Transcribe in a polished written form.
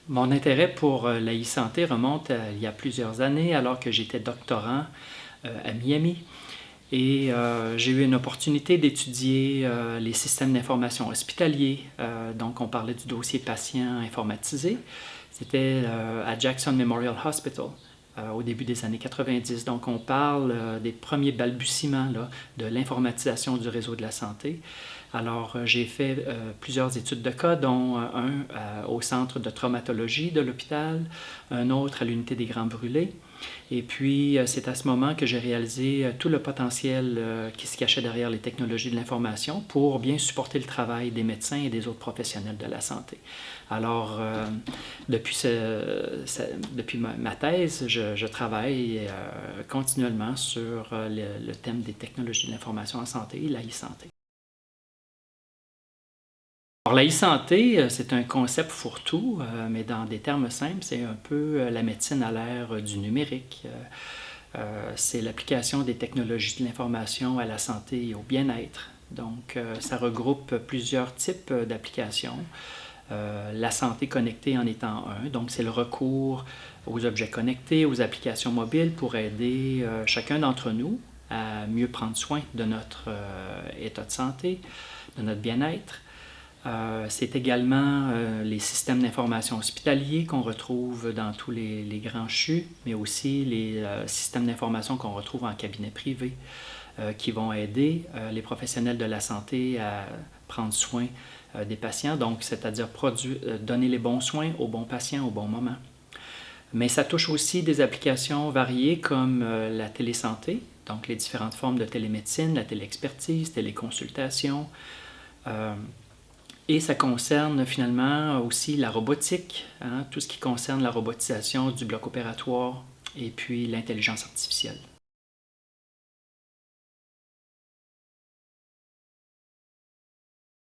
Mon intérêt pour la e-santé remonte à il y a plusieurs années, alors que j'étais doctorant à Miami. Et j'ai eu une opportunité d'étudier les systèmes d'information hospitaliers. Donc, on parlait du dossier patient informatisé. C'était à Jackson Memorial Hospital au début des années 90. Donc, on parle des premiers balbutiements là, de l'informatisation du réseau de la santé. Alors, j'ai fait plusieurs études de cas, dont un au centre de traumatologie de l'hôpital, un autre à l'unité des Grands Brûlés. Et puis, c'est à ce moment que j'ai réalisé tout le potentiel qui se cachait derrière les technologies de l'information pour bien supporter le travail des médecins et des autres professionnels de la santé. Alors, depuis ma thèse, je travaille continuellement sur le thème des technologies de l'information en santé et la e-santé. Alors, la e-santé, c'est un concept fourre-tout, mais dans des termes simples, c'est un peu la médecine à l'ère du numérique. C'est l'application des technologies de l'information à la santé et au bien-être. Donc, ça regroupe plusieurs types d'applications. La santé connectée en étant un, donc c'est le recours aux objets connectés, aux applications mobiles pour aider chacun d'entre nous à mieux prendre soin de notre état de santé, de notre bien-être. C'est également les systèmes d'information hospitaliers qu'on retrouve dans tous les grands CHU, mais aussi les systèmes d'information qu'on retrouve en cabinet privé qui vont aider les professionnels de la santé à prendre soin des patients, donc c'est-à-dire donner les bons soins aux bons patients au bon moment. Mais ça touche aussi des applications variées comme la télésanté, donc les différentes formes de télémédecine, la téléexpertise, téléconsultation. Et ça concerne finalement aussi la robotique, hein, tout ce qui concerne la robotisation du bloc opératoire et puis l'intelligence artificielle.